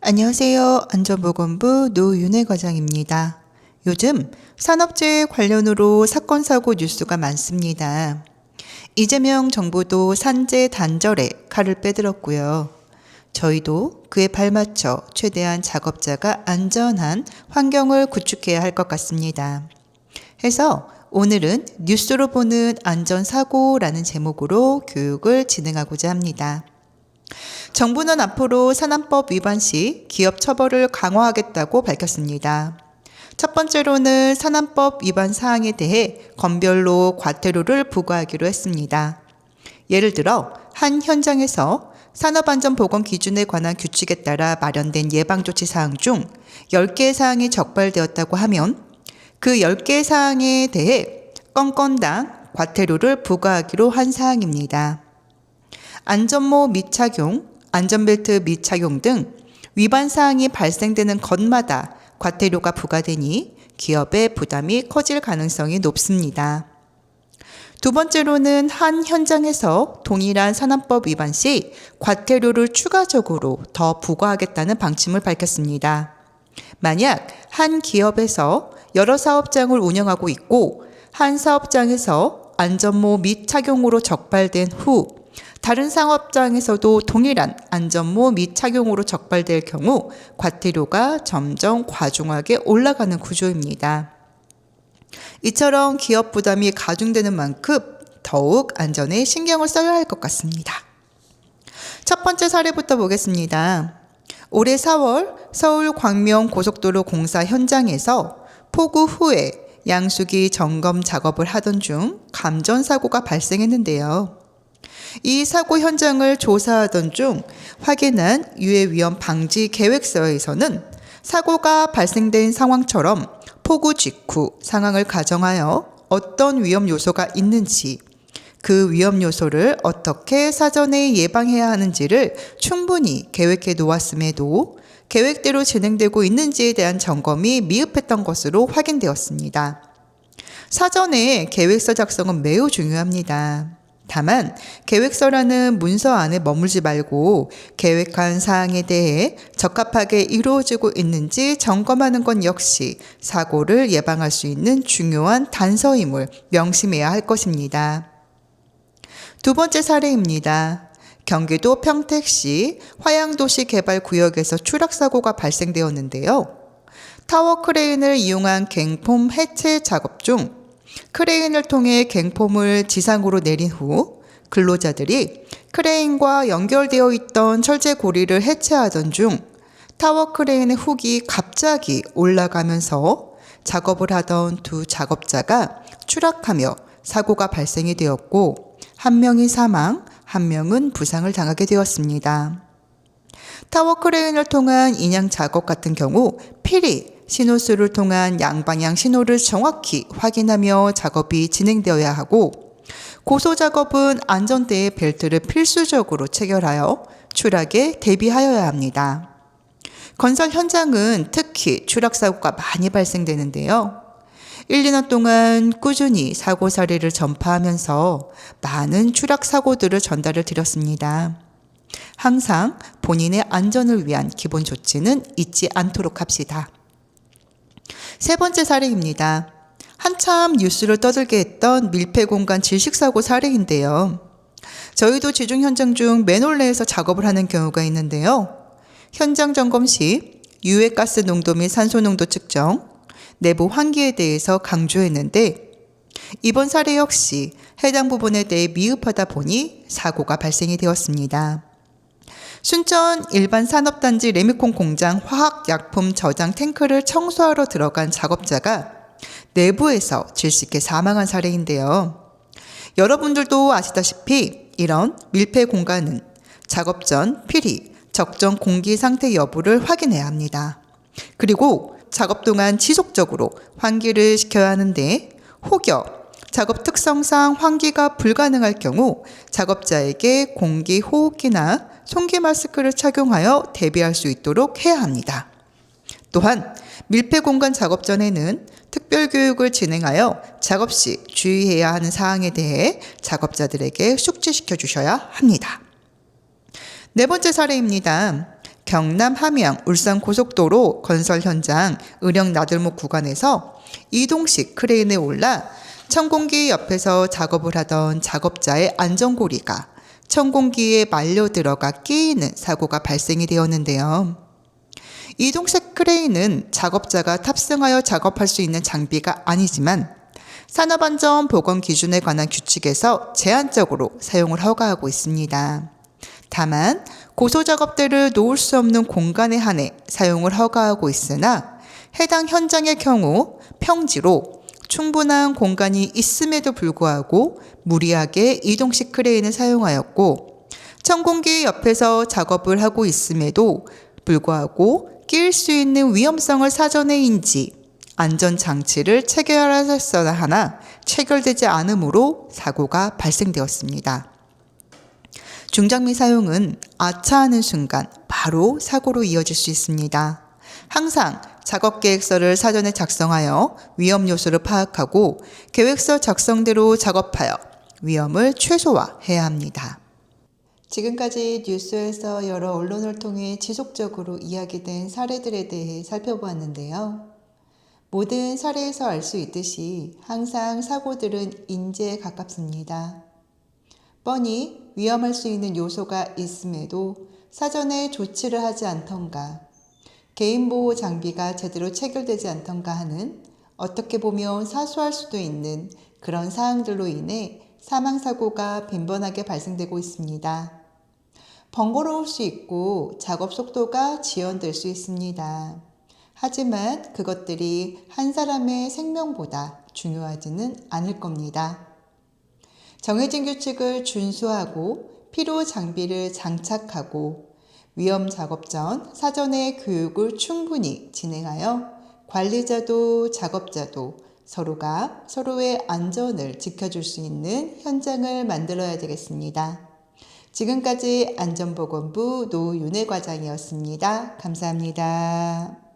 안녕하세요. 안전보건부 노윤혜 과장입니다. 요즘 산업재해 관련으로 사건 사고 뉴스가 많습니다. 이재명 정부도 산재 단절에 칼을 빼들었고요. 저희도 그에 발맞춰 최대한 작업자가 안전한 환경을 구축해야 할 것 같습니다. 해서 오늘은 뉴스로 보는 안전사고라는 제목으로 교육을 진행하고자 합니다. 정부는 앞으로 산안법 위반 시 기업 처벌을 강화하겠다고 밝혔습니다. 첫 번째로는 산안법 위반 사항에 대해 건별로 과태료를 부과하기로 했습니다. 예를 들어 한 현장에서 산업안전보건 기준에 관한 규칙에 따라 마련된 예방조치 사항 중 10개 사항이 적발되었다고 하면 그 10개 사항에 대해 건건당 과태료를 부과하기로 한 사항입니다. 안전모 미착용, 안전벨트 미착용 등 위반 사항이 발생되는 것마다 과태료가 부과되니 기업의 부담이 커질 가능성이 높습니다. 두 번째로는 한 현장에서 동일한 산안법 위반 시 과태료를 추가적으로 더 부과하겠다는 방침을 밝혔습니다. 만약 한 기업에서 여러 사업장을 운영하고 있고 한 사업장에서 안전모 미착용으로 적발된 후 다른 사업장에서도 동일한 안전모 미착용으로 적발될 경우 과태료가 점점 과중하게 올라가는 구조입니다. 이처럼 기업 부담이 가중되는 만큼 더욱 안전에 신경을 써야 할 것 같습니다. 첫 번째 사례부터 보겠습니다. 올해 4월 서울 광명 고속도로 공사 현장에서 폭우 후에 양수기 점검 작업을 하던 중 감전사고가 발생했는데요. 이 사고 현장을 조사하던 중 확인한 유해 위험 방지 계획서에서는 사고가 발생된 상황처럼 폭우 직후 상황을 가정하여 어떤 위험 요소가 있는지, 그 위험 요소를 어떻게 사전에 예방해야 하는지를 충분히 계획해 놓았음에도 계획대로 진행되고 있는지에 대한 점검이 미흡했던 것으로 확인되었습니다. 사전에 계획서 작성은 매우 중요합니다. 다만 계획서라는 문서 안에 머물지 말고 계획한 사항에 대해 적합하게 이루어지고 있는지 점검하는 것 역시 사고를 예방할 수 있는 중요한 단서임을 명심해야 할 것입니다. 두 번째 사례입니다. 경기도 평택시 화양도시개발구역에서 추락사고가 발생되었는데요. 타워 크레인을 이용한 갱폼 해체 작업 중 크레인을 통해 갱폼을 지상으로 내린 후 근로자들이 크레인과 연결되어 있던 철제 고리를 해체하던 중 타워 크레인의 훅이 갑자기 올라가면서 작업을 하던 두 작업자가 추락하며 사고가 발생이 되었고 한 명이 사망, 한 명은 부상을 당하게 되었습니다. 타워 크레인을 통한 인양 작업 같은 경우 필히 신호수를 통한 양방향 신호를 정확히 확인하며 작업이 진행되어야 하고 고소 작업은 안전대의 벨트를 필수적으로 체결하여 추락에 대비하여야 합니다. 건설 현장은 특히 추락 사고가 많이 발생되는데요. 1, 2년 동안 꾸준히 사고 사례를 전파하면서 많은 추락 사고들을 전달을 드렸습니다. 항상 본인의 안전을 위한 기본 조치는 잊지 않도록 합시다. 세 번째 사례입니다. 한참 뉴스를 떠들게 했던 밀폐공간 질식사고 사례인데요. 저희도 지중 현장 중 맨홀레에서 작업을 하는 경우가 있는데요. 현장 점검 시 유해가스 농도 및 산소 농도 측정, 내부 환기에 대해서 강조했는데 이번 사례 역시 해당 부분에 대해 미흡하다 보니 사고가 발생이 되었습니다. 순천 일반 산업단지 레미콘 공장 화학약품 저장 탱크를 청소하러 들어간 작업자가 내부에서 질식해 사망한 사례인데요. 여러분들도 아시다시피 이런 밀폐 공간은 작업 전 필히 적정 공기 상태 여부를 확인해야 합니다. 그리고 작업 동안 지속적으로 환기를 시켜야 하는데 혹여 작업 특성상 환기가 불가능할 경우 작업자에게 공기 호흡기나 송기 마스크를 착용하여 대비할 수 있도록 해야 합니다. 또한 밀폐 공간 작업 전에는 특별 교육을 진행하여 작업 시 주의해야 하는 사항에 대해 작업자들에게 숙지시켜 주셔야 합니다. 네 번째 사례입니다. 경남 함양 울산 고속도로 건설 현장 의령 나들목 구간에서 이동식 크레인에 올라 천공기 옆에서 작업을 하던 작업자의 안전고리가 천공기에 말려 들어가 끼이는 사고가 발생이 되었는데요. 이동식 크레인은 작업자가 탑승하여 작업할 수 있는 장비가 아니지만 산업안전보건 기준에 관한 규칙에서 제한적으로 사용을 허가하고 있습니다. 다만 고소작업대를 놓을 수 없는 공간에 한해 사용을 허가하고 있으나 해당 현장의 경우 평지로 충분한 공간이 있음에도 불구하고 무리하게 이동식 크레인을 사용하였고 천공기 옆에서 작업을 하고 있음에도 불구하고 끼일 수 있는 위험성을 사전에 인지 안전장치를 체결하였어야 하나 체결되지 않으므로 사고가 발생되었습니다. 중장비 사용은 아차하는 순간 바로 사고로 이어질 수 있습니다. 항상 작업계획서를 사전에 작성하여 위험 요소를 파악하고 계획서 작성대로 작업하여 위험을 최소화해야 합니다. 지금까지 뉴스에서 여러 언론을 통해 지속적으로 이야기된 사례들에 대해 살펴보았는데요. 모든 사례에서 알 수 있듯이 항상 사고들은 인재에 가깝습니다. 뻔히 위험할 수 있는 요소가 있음에도 사전에 조치를 하지 않던가 개인보호 장비가 제대로 체결되지 않던가 하는 어떻게 보면 사소할 수도 있는 그런 사항들로 인해 사망사고가 빈번하게 발생되고 있습니다. 번거로울 수 있고 작업 속도가 지연될 수 있습니다. 하지만 그것들이 한 사람의 생명보다 중요하지는 않을 겁니다. 정해진 규칙을 준수하고 필요 장비를 장착하고 위험 작업 전 사전에 교육을 충분히 진행하여 관리자도 작업자도 서로가 서로의 안전을 지켜줄 수 있는 현장을 만들어야 되겠습니다. 지금까지 안전보건부 노윤혜 과장이었습니다. 감사합니다.